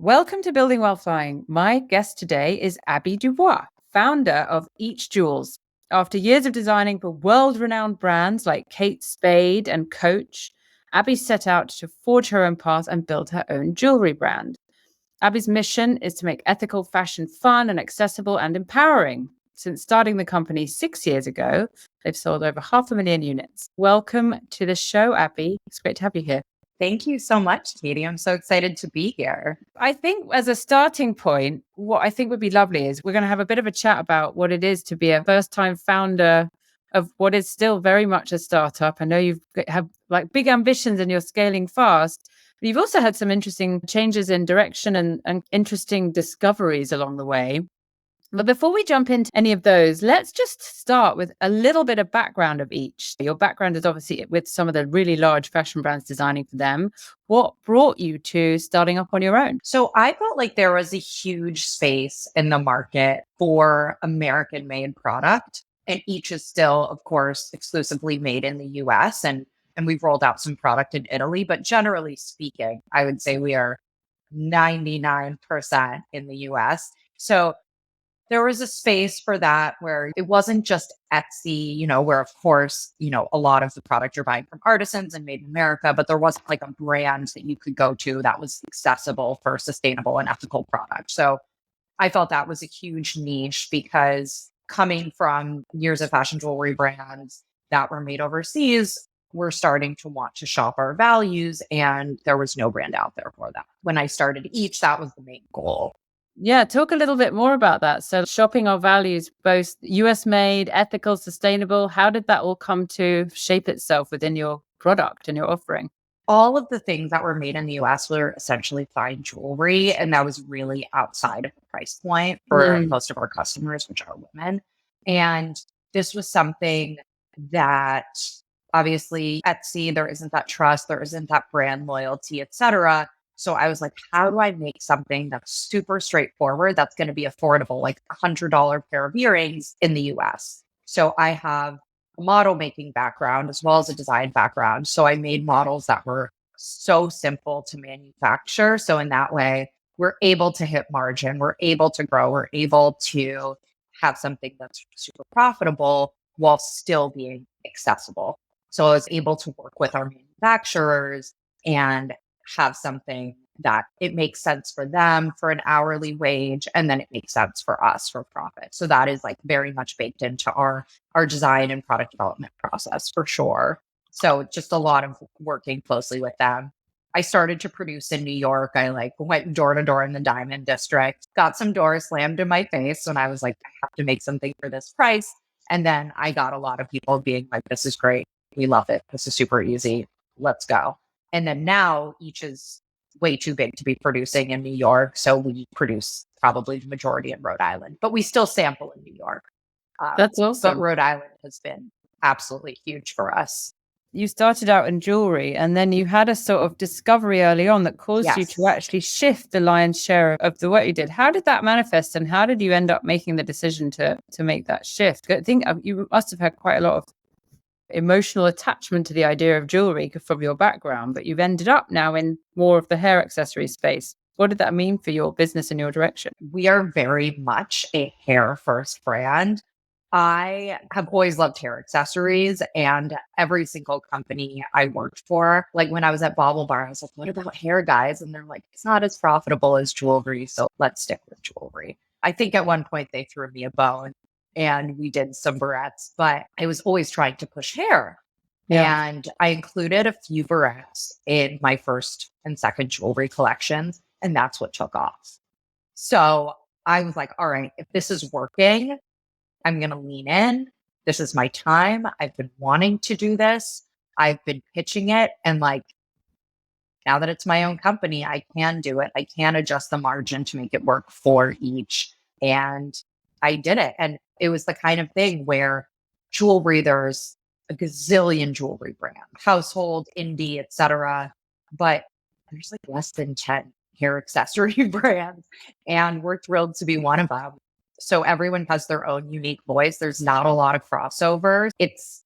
Welcome to Building While Flying. My guest today is Abby Dubois, founder of Each Jewels. After years of designing for world-renowned brands like Kate Spade and Coach, Abby set out to forge her own path and build her own jewelry brand. Abby's mission is to make ethical fashion fun and accessible and empowering. Since starting the company 6 years ago, they've sold over 500,000 units. Welcome to the show, Abby. It's great to have you here. Thank you so much, Katie. I'm so excited to be here. I think as a starting point, what I think would be lovely is we're going to have a bit of a chat about what it is to be a first time founder of what is still very much a startup. I know have like big ambitions and you're scaling fast, but you've also had some interesting changes in direction and interesting discoveries along the way. But before we jump into any of those, let's just start with a little bit of background of each. Your background is obviously with some of the really large fashion brands designing for them. What brought you to starting up on your own? So I felt like there was a huge space in the market for American made product. And each is still, of course, exclusively made in the US. And we've rolled out some product in Italy. But generally speaking, I would say we are 99% in the US. So there was a space for that where it wasn't just Etsy, where of course, a lot of the product you're buying from artisans and made in America, but there wasn't like a brand that you could go to that was accessible for sustainable and ethical product. So I felt that was a huge niche because coming from years of fashion jewelry brands that were made overseas, we're starting to want to shop our values. And there was no brand out there for that. When I started each, that was the main goal. Yeah, talk a little bit more about that. So, shopping our values, both US made, ethical, sustainable, how did that all come to shape itself within your product and your offering? All of the things that were made in the US were essentially fine jewelry. And that was really outside of the price point for most of our customers, which are women. And this was something that obviously Etsy, there isn't that trust, there isn't that brand loyalty, etc. So I was like, how do I make something that's super straightforward, that's going to be affordable, like $100 pair of earrings in the US? So I have a model making background as well as a design background. So I made models that were so simple to manufacture. So in that way, we're able to hit margin, we're able to grow, we're able to have something that's super profitable while still being accessible. So I was able to work with our manufacturers and have something that it makes sense for them for an hourly wage, and then it makes sense for us for profit. So that is like very much baked into our design and product development process for sure. So just a lot of working closely with them. I started to produce in New York. I like went door to door in the Diamond District, got some doors slammed in my face, and I was like, I have to make something for this price. And then I got a lot of people being like, this is great. We love it. This is super easy. Let's go. And then now each is way too big to be producing in New York. So we produce probably the majority in Rhode Island, but we still sample in New York. That's awesome. But Rhode Island has been absolutely huge for us. You started out in jewelry and then you had a sort of discovery early on that caused you to Yes. actually shift the lion's share of the work you did. How did that manifest and how did you end up making the decision to make that shift? I think you must have had quite a lot of emotional attachment to the idea of jewelry from your background, but you've ended up now in more of the hair accessory space. What did that mean for your business and your direction? We are very much a hair first brand. I have always loved hair accessories, and every single company I worked for, like when I was at Bobble Bar, I was like, what about hair, guys? And they're like, it's not as profitable as jewelry, so let's stick with jewelry. I think at one point they threw me a bone and we did some barrettes, but I was always trying to push hair. Yeah. And I included a few barrettes in my first and second jewelry collections, and that's what took off. So I was like, all right, if this is working, I'm going to lean in. This is my time. I've been wanting to do this. I've been pitching it. And like, now that it's my own company, I can do it. I can adjust the margin to make it work for each. And I did it. And it was the kind of thing where jewelry, there's a gazillion jewelry brands, household, indie, etc. But there's like less than 10 hair accessory brands. And we're thrilled to be one of them. So everyone has their own unique voice. There's not a lot of crossover. It's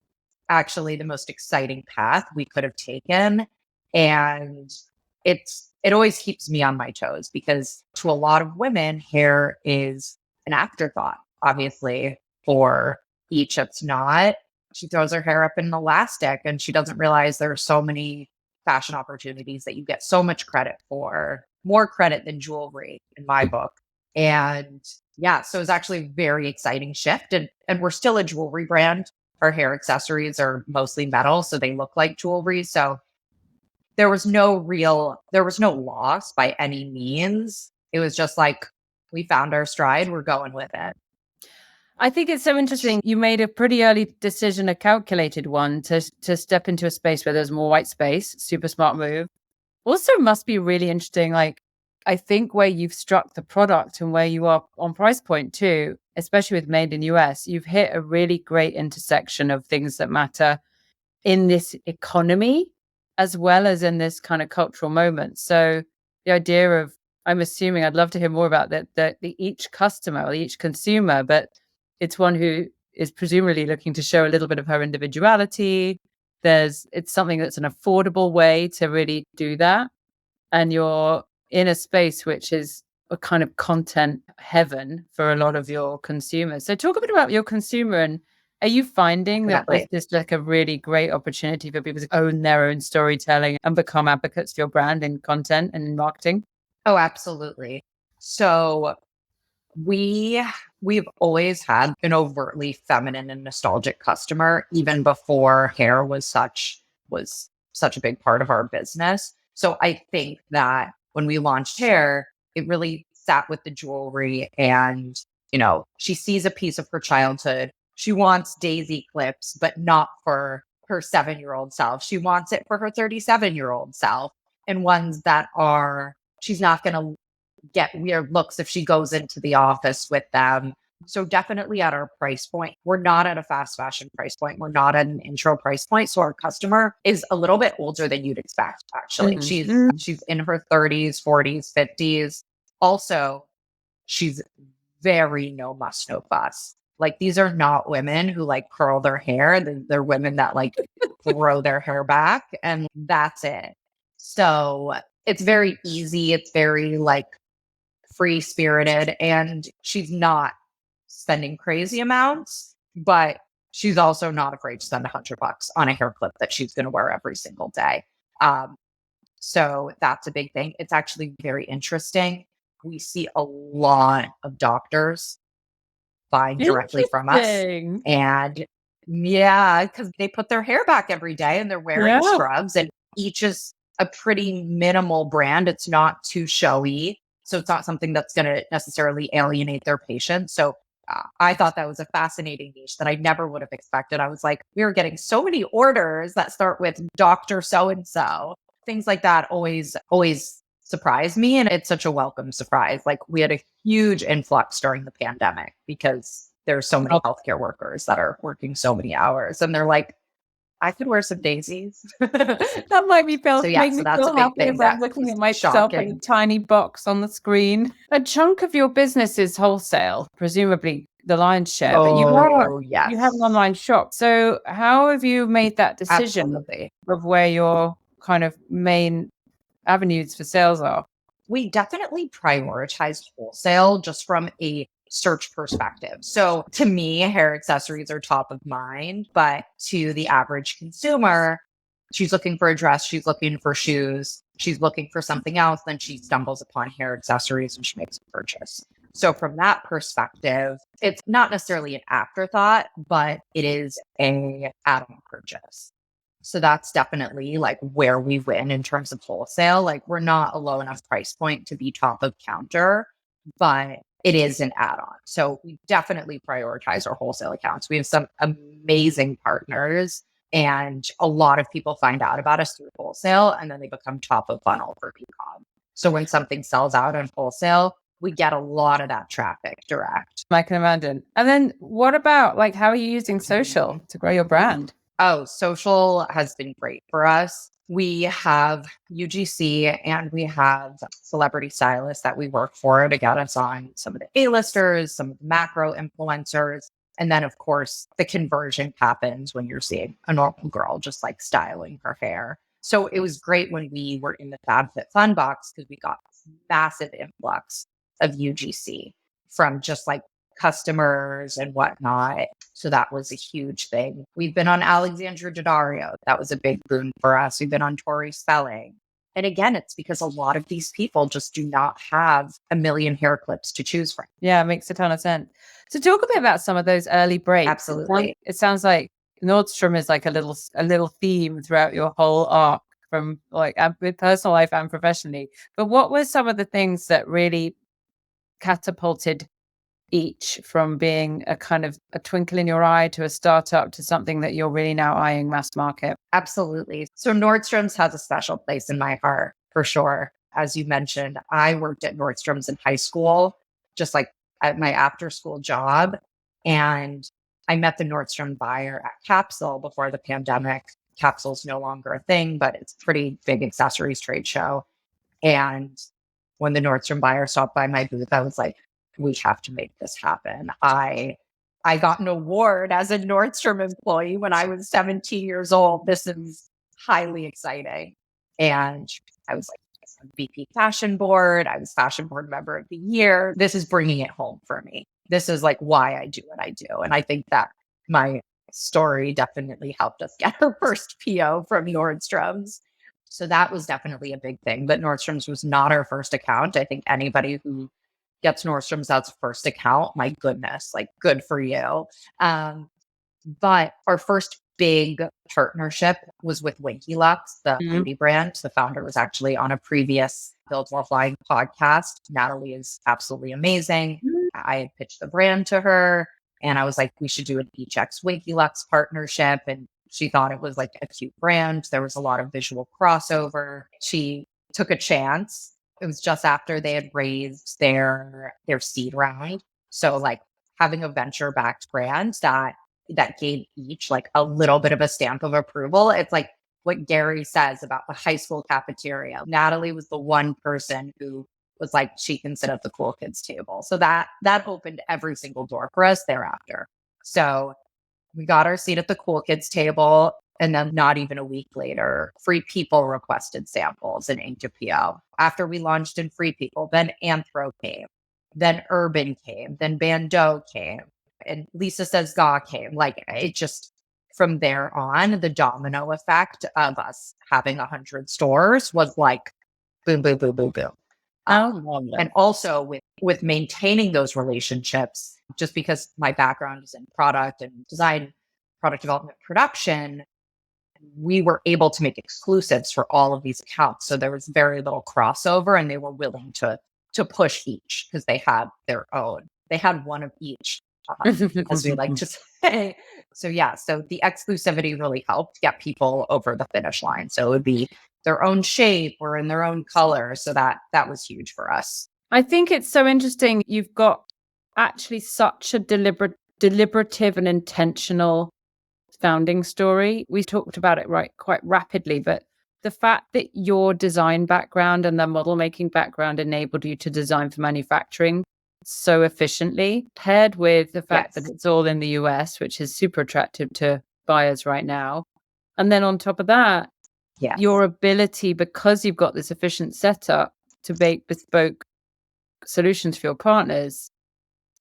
actually the most exciting path we could have taken. And it always keeps me on my toes because to a lot of women, hair is an afterthought, obviously. For each, it's not. She throws her hair up in an elastic and she doesn't realize there are so many fashion opportunities that you get so much credit for, more credit than jewelry in my book. And yeah, so it's actually a very exciting shift. And we're still a jewelry brand. Our hair accessories are mostly metal, so they look like jewelry. So there was no loss by any means. It was just like we found our stride, we're going with it. I think it's so interesting. You made a pretty early decision, a calculated one, to step into a space where there's more white space. Super smart move. Also, must be really interesting. Like, I think where you've struck the product and where you are on price point too, especially with Made in US, you've hit a really great intersection of things that matter in this economy as well as in this kind of cultural moment. So the idea of, I'm assuming, I'd love to hear more about that, the each customer or each consumer, but it's one who is presumably looking to show a little bit of her individuality. It's something that's an affordable way to really do that. And you're in a space which is a kind of content heaven for a lot of your consumers. So talk a bit about your consumer, and are you finding that this is like a really great opportunity for people to own their own storytelling and become advocates for your brand in content and in marketing? Oh, absolutely. So we've always had an overtly feminine and nostalgic customer, even before hair was such a big part of our business. So I think that when we launched hair, it really sat with the jewelry and, she sees a piece of her childhood. She wants daisy clips, but not for her 7-year-old self. She wants it for her 37-year-old self, and ones that she's not going to get weird looks if she goes into the office with them. So definitely at our price point, we're not at a fast fashion price point. We're not at an intro price point. So our customer is a little bit older than you'd expect, actually. She's in her 30s, 40s, 50s. Also, she's very no muss, no fuss. Like, these are not women who like curl their hair. They're women that like grow their hair back, and that's it. So it's very easy. It's very like free spirited, and she's not spending crazy amounts, but she's also not afraid to spend $100 on a hair clip that she's going to wear every single day. So that's a big thing. It's actually very interesting. We see a lot of doctors buying directly from us. And yeah, because they put their hair back every day and they're wearing scrubs, and each is a pretty minimal brand. It's not too showy. So it's not something that's going to necessarily alienate their patients. So I thought that was a fascinating niche that I never would have expected. I was like, we were getting so many orders that start with Dr. So-and-so. Things like that always surprised me. And it's such a welcome surprise. Like, we had a huge influx during the pandemic because there's so many healthcare workers that are working so many hours. And they're like, I could wear some daisies. That might be feel. So yeah, make so me that's feel a big happy thing. as I'm looking at myself in a tiny box on the screen. A chunk of your business is wholesale, presumably the lion's share. But you have an online shop. So how have you made that decision of where your kind of main avenues for sales are? We definitely prioritize wholesale just from a search perspective. So to me, hair accessories are top of mind, but to the average consumer, she's looking for a dress, she's looking for shoes, she's looking for something else, then she stumbles upon hair accessories and she makes a purchase. So from that perspective, it's not necessarily an afterthought, but it is an add-on purchase. So that's definitely like where we win in terms of wholesale. Like, we're not a low enough price point to be top of counter, but it is an add-on. So we definitely prioritize our wholesale accounts. We have some amazing partners, and a lot of people find out about us through wholesale, and then they become top of funnel for e-com. So when something sells out on wholesale, we get a lot of that traffic direct. I can imagine. And then what about, like, how are you using social to grow your brand? Oh, social has been great for us. We have UGC and we have celebrity stylists that we work for to get us on some of the A-listers, some of the macro influencers. And then, of course, the conversion happens when you're seeing a normal girl just like styling her hair. So it was great when we were in the FabFitFun box because we got massive influx of UGC from just like customers and whatnot. So that was a huge thing. We've been on Alexandra Daddario. That was a big boon for us. We've been on Tori Spelling. And again, it's because a lot of these people just do not have a million hair clips to choose from. Yeah, it makes a ton of sense. So talk a bit about some of those early breaks. Absolutely. It sounds like Nordstrom is like a little theme throughout your whole arc from like with personal life and professionally. But what were some of the things that really catapulted each from being a kind of a twinkle in your eye to a startup to something that you're really now eyeing mass market? Absolutely. So Nordstrom's has a special place in my heart for sure. As you mentioned, I worked at Nordstrom's in high school, just like at my after school job. And I met the Nordstrom buyer at Capsule before the pandemic. Capsule's no longer a thing, but it's a pretty big accessories trade show. And when the Nordstrom buyer stopped by my booth, I was like, we have to make this happen. I got an award as a Nordstrom employee when I was 17 years old. This is highly exciting. And I was like, VP Fashion Board. I was Fashion Board Member of the Year. This is bringing it home for me. This is like why I do what I do. And I think that my story definitely helped us get our first PO from Nordstrom's. So that was definitely a big thing. But Nordstrom's was not our first account. I think anybody who gets Nordstrom's as a first account, my goodness, like good for you. But our first big partnership was with Winky Lux, the beauty brand. The founder was actually on a previous Build While Flying podcast. Natalie is absolutely amazing. I had pitched the brand to her and I was like, we should do an EachX Winky Lux partnership. And she thought it was like a cute brand. There was a lot of visual crossover. She took a chance. It was just after they had raised their seed round. So like having a venture backed brand that gave each like a little bit of a stamp of approval. It's like what Gary says about the high school cafeteria. Natalie was the one person who was like, she can sit at the cool kids table. So that opened every single door for us thereafter. So we got our seat at the cool kids table. And then not even a week later, Free People requested samples and inked a PO. After we launched in Free People, then Anthro came, then Urban came, then Bando came, and Lisa Says Ga came. Like it just, from there on, the domino effect of us having 100 stores was like boom, boom, boom, boom, boom. And also with maintaining those relationships, just because my background is in product and design, product development, production, we were able to make exclusives for all of these accounts. So there was very little crossover and they were willing to push each because they had their own. They had one of each, as we like to say. So yeah, so the exclusivity really helped get people over the finish line. So it would be their own shape or in their own color. So that was huge for us. I think it's so interesting. You've got actually such a deliberative and intentional founding story. We talked about it quite rapidly, but the fact that your design background and the model making background enabled you to design for manufacturing so efficiently, paired with the fact that it's all in the US, which is super attractive to buyers right now. And then on top of that, your ability, because you've got this efficient setup to make bespoke solutions for your partners,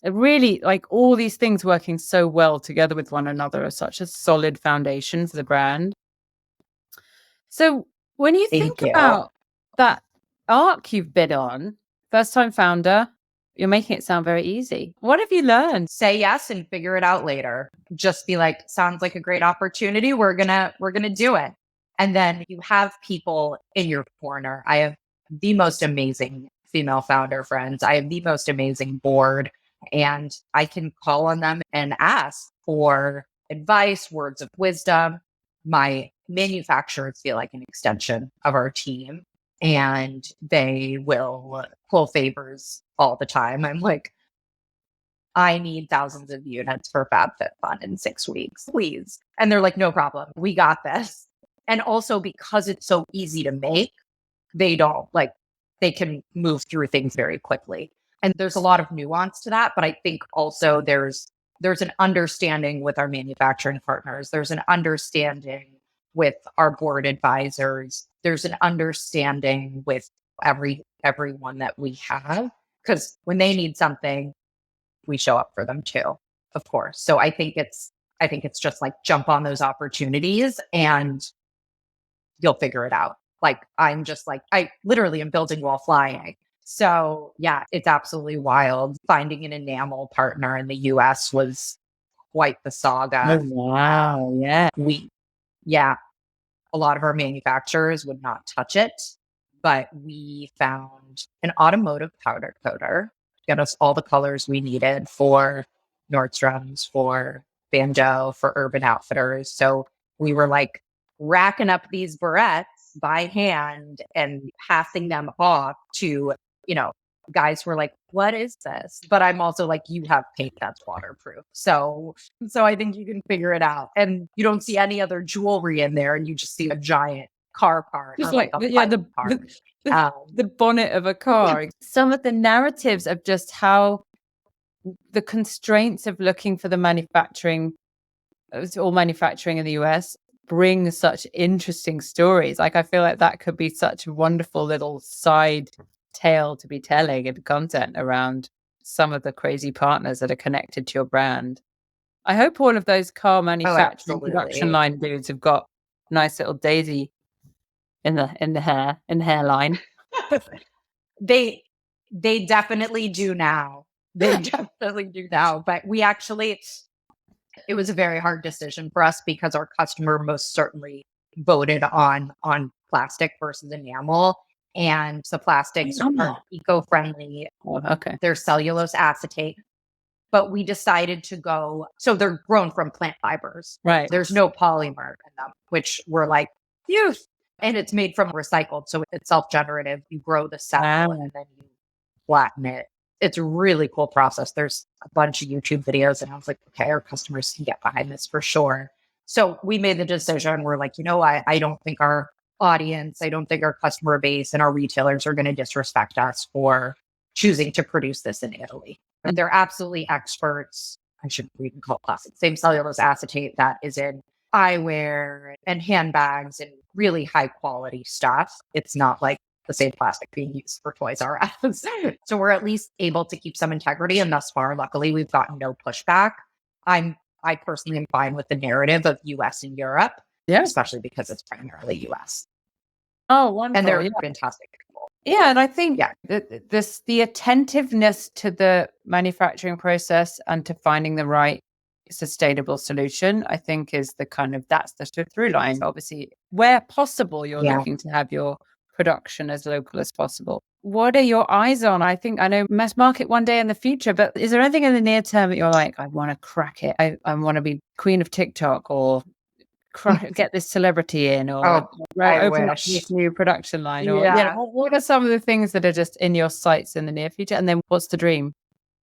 it really, like all these things working so well together with one another are such a solid foundation for the brand. So when you think about that arc you've been on, first time founder, you're making it sound very easy. What have you learned? Say yes and figure it out later. Just be like, sounds like a great opportunity. We're gonna do it. And then you have people in your corner. I have the most amazing female founder friends. I have the most amazing board. And I can call on them and ask for advice, words of wisdom. My manufacturers feel like an extension of our team and they will pull favors all the time. I'm like, I need thousands of units for FabFitFun in 6 weeks, please. And they're like, no problem. We got this. And also because it's so easy to make, they can move through things very quickly. And there's a lot of nuance to that, but I think also there's an understanding with our manufacturing partners. There's an understanding with our board advisors. There's an understanding with everyone that we have, because when they need something, we show up for them too, of course. So I think it's just like jump on those opportunities and you'll figure it out. Like I'm just like, I literally am building while flying. So yeah, it's absolutely wild. Finding an enamel partner in the US was quite the saga. Oh, wow. Yeah. Yeah, a lot of our manufacturers would not touch it, but we found an automotive powder coater to get us all the colors we needed for Nordstrom's, for Banjo, for Urban Outfitters. So we were like racking up these barrettes by hand and passing them off to, you know, guys were like, what is this? But I'm also like, you have paint that's waterproof. So I think you can figure it out. And you don't see any other jewelry in there, and you just see a giant car part. Just Or like a bike part. the bonnet of a car. Some of the narratives of just how the constraints of looking for the manufacturing, all manufacturing in the US, bring such interesting stories. Like I feel like that could be such a wonderful little side tale to be telling in content around some of the crazy partners that are connected to your brand. I hope all of those car manufacturing production absolutely. line dudes have got nice little daisy in the hairline. They definitely do now. They definitely do now. But we actually, it was a very hard decision for us because our customer most certainly voted on plastic versus enamel. And the plastics are eco-friendly. Oh, okay. They're cellulose acetate. But we decided to go, so they're grown from plant fibers. Right. There's no polymer in them, which we're like, phew. And it's made from recycled. So it's self-generative. You grow the cell and then you flatten it. It's a really cool process. There's a bunch of YouTube videos, and I was like, okay, our customers can get behind this for sure. So we made the decision. We're like, I don't think our audience, I don't think our customer base and our retailers are going to disrespect us for choosing to produce this in Italy. And they're absolutely experts. I shouldn't even call it plastic. Same cellulose acetate that is in eyewear and handbags and really high quality stuff. It's not like the same plastic being used for Toys R Us. So we're at least able to keep some integrity. And thus far, luckily, we've gotten no pushback. I personally am fine with the narrative of US and Europe, especially because it's primarily US. Oh, wonderful. And they're fantastic people. Yeah, and I think the attentiveness to the manufacturing process and to finding the right sustainable solution, I think is that's the through line. Obviously, where possible, you're looking to have your production as local as possible. What are your eyes on? I think I know mass market one day in the future, but is there anything in the near term that you're like, I want to crack it? I want to be queen of TikTok, or get this celebrity in, or open up this new production line, or what are some of the things that are just in your sights in the near future? And then what's the dream?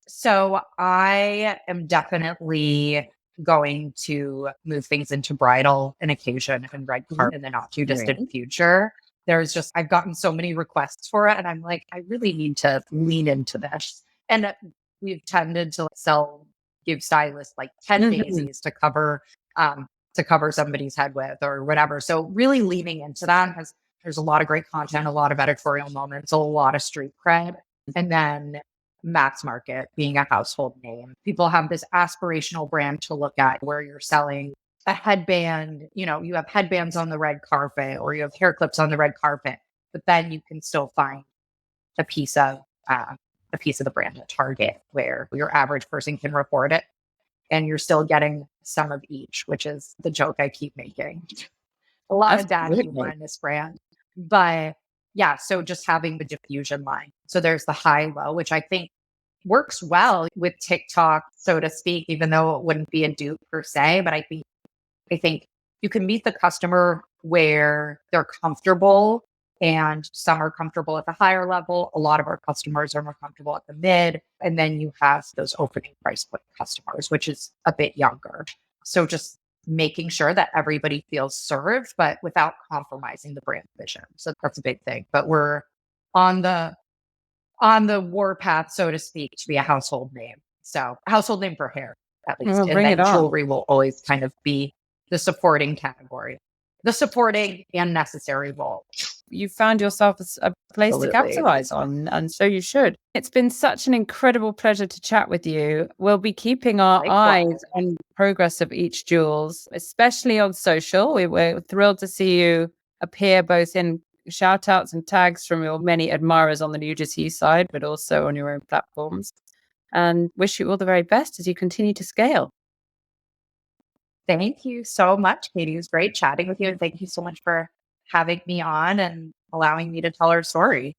So I am definitely going to move things into bridal and occasion and red carpet in the not too distant future. I've gotten so many requests for it, and I'm like, I really need to lean into this. And we've tended to give stylists like 10 daisies to cover somebody's head with or whatever. So really leaning into that, because there's a lot of great content, a lot of editorial moments, a lot of street cred. And then mass market, being a household name. People have this aspirational brand to look at where you're selling a headband. You have headbands on the red carpet, or you have hair clips on the red carpet, but then you can still find a piece of the brand at Target where your average person can afford it. And you're still getting some of each, which is the joke I keep making. A lot of dad humor in this brand. But yeah, so just having the diffusion line. So there's the high-low, which I think works well with TikTok, so to speak, even though it wouldn't be a dupe per se. But I think you can meet the customer where they're comfortable, and some are comfortable at the higher level. A lot of our customers are more comfortable at the mid. And then you have those opening price point customers, which is a bit younger. So just making sure that everybody feels served, but without compromising the brand vision. So that's a big thing. But we're on the warpath, so to speak, to be a household name. So a household name for hair, at least. And then jewelry will always kind of be the supporting category. the supporting and necessary role. You found yourself a place to Absolutely. capitalize on, and so you should. It's been such an incredible pleasure to chat with you. We'll be keeping our Likewise. eyes on the progress of each Jules, especially on social. We're thrilled to see you appear both in shout outs and tags from your many admirers on the UGC side, but also on your own platforms. And wish you all the very best as you continue to scale. Thank you so much, Katie. It was great chatting with you. And thank you so much for having me on and allowing me to tell our story.